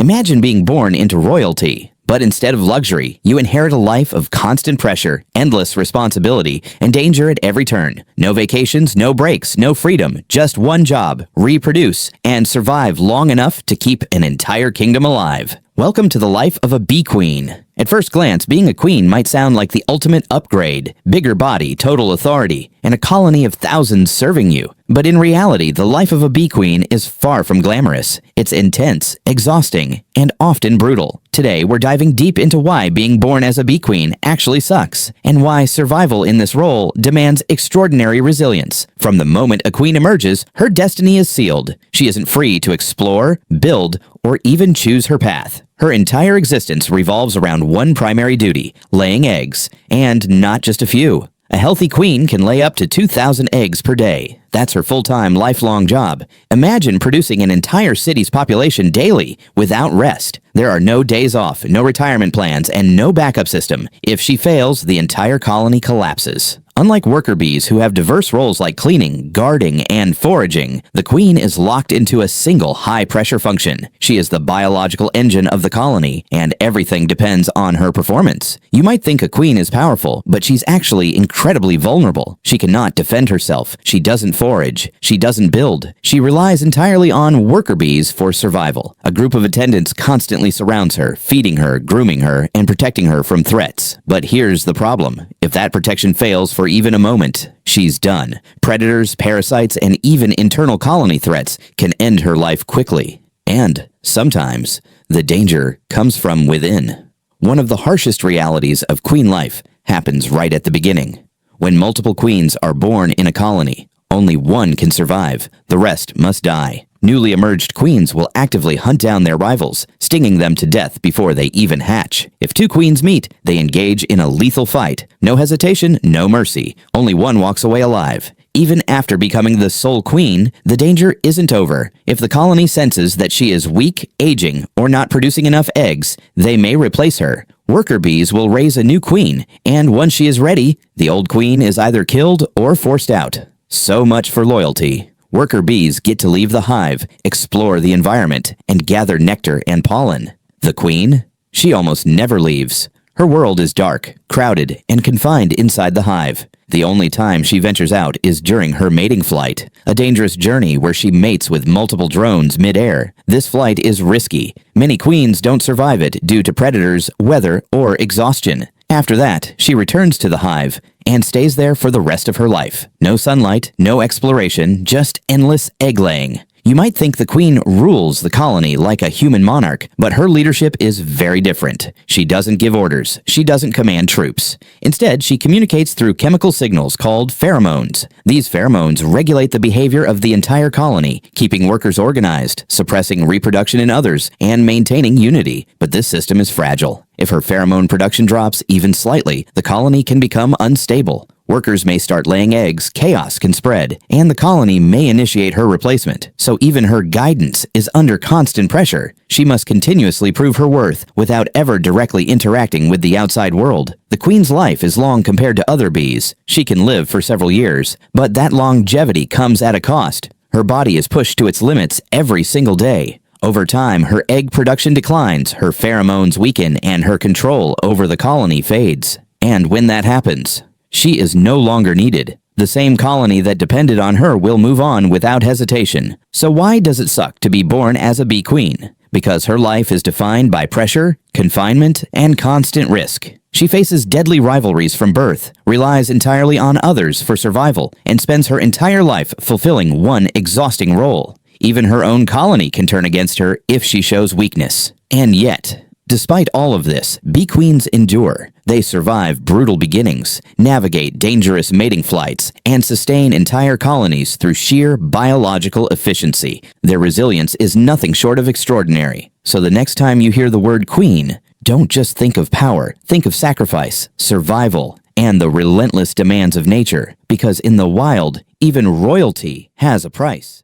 Imagine being born into royalty. But instead of luxury, you inherit a life of constant pressure, endless responsibility, and danger at every turn. No vacations, no breaks, no freedom, just one job, reproduce, and survive long enough to keep an entire kingdom alive. Welcome to the life of a bee queen. At first glance, being a queen might sound like the ultimate upgrade, bigger body, total authority, and a colony of thousands serving you. But in reality, the life of a bee queen is far from glamorous. It's intense, exhausting, and often brutal. Today, we're diving deep into why being born as a bee queen actually sucks, and why survival in this role demands extraordinary resilience. From the moment a queen emerges, her destiny is sealed. She isn't free to explore, build, or even choose her path. Her entire existence revolves around one primary duty: laying eggs, and not just a few. A healthy queen can lay up to 2,000 eggs per day. That's her full-time, lifelong job. Imagine producing an entire city's population daily without rest. There are no days off, no retirement plans, and no backup system. If she fails, the entire colony collapses. Unlike worker bees who have diverse roles like cleaning, guarding, and foraging, the queen is locked into a single high-pressure function. She is the biological engine of the colony, and everything depends on her performance. You might think a queen is powerful, but she's actually incredibly vulnerable. She cannot defend herself. She doesn't forage. She doesn't build. She relies entirely on worker bees for survival. A group of attendants constantly surrounds her, feeding her, grooming her, and protecting her from threats. But here's the problem. If that protection fails for even a moment, she's done. Predators, parasites, and even internal colony threats can end her life quickly. And sometimes, the danger comes from within. One of the harshest realities of queen life happens right at the beginning. When multiple queens are born in a colony, only one can survive. The rest must die. Newly emerged queens will actively hunt down their rivals, stinging them to death before they even hatch. If two queens meet, they engage in a lethal fight. No hesitation, no mercy. Only one walks away alive. Even after becoming the sole queen, the danger isn't over. If the colony senses that she is weak, aging, or not producing enough eggs, they may replace her. Worker bees will raise a new queen, and once she is ready, the old queen is either killed or forced out. So much for loyalty. Worker bees get to leave the hive, explore the environment, and gather nectar and pollen. The queen? She almost never leaves. Her world is dark, crowded, and confined inside the hive. The only time she ventures out is during her mating flight, a dangerous journey where she mates with multiple drones mid-air. This flight is risky. Many queens don't survive it due to predators, weather, or exhaustion. After that, she returns to the hive and stays there for the rest of her life. No sunlight, no exploration, just endless egg-laying. You might think the queen rules the colony like a human monarch, but her leadership is very different. She doesn't give orders. She doesn't command troops. Instead, she communicates through chemical signals called pheromones. These pheromones regulate the behavior of the entire colony, keeping workers organized, suppressing reproduction in others, and maintaining unity. But this system is fragile. If her pheromone production drops even slightly, the colony can become unstable. Workers may start laying eggs, chaos can spread, and the colony may initiate her replacement. So even her guidance is under constant pressure. She must continuously prove her worth without ever directly interacting with the outside world. The queen's life is long compared to other bees. She can live for several years, but that longevity comes at a cost. Her body is pushed to its limits every single day. Over time, her egg production declines, her pheromones weaken, and her control over the colony fades. And when that happens, she is no longer needed. The same colony that depended on her will move on without hesitation. So why does it suck to be born as a bee queen? Because her life is defined by pressure, confinement, and constant risk. She faces deadly rivalries from birth, relies entirely on others for survival, and spends her entire life fulfilling one exhausting role. Even her own colony can turn against her if she shows weakness. And yet, despite all of this, bee queens endure. They survive brutal beginnings, navigate dangerous mating flights, and sustain entire colonies through sheer biological efficiency. Their resilience is nothing short of extraordinary. So the next time you hear the word queen, don't just think of power, think of sacrifice, survival, and the relentless demands of nature. Because in the wild, even royalty has a price.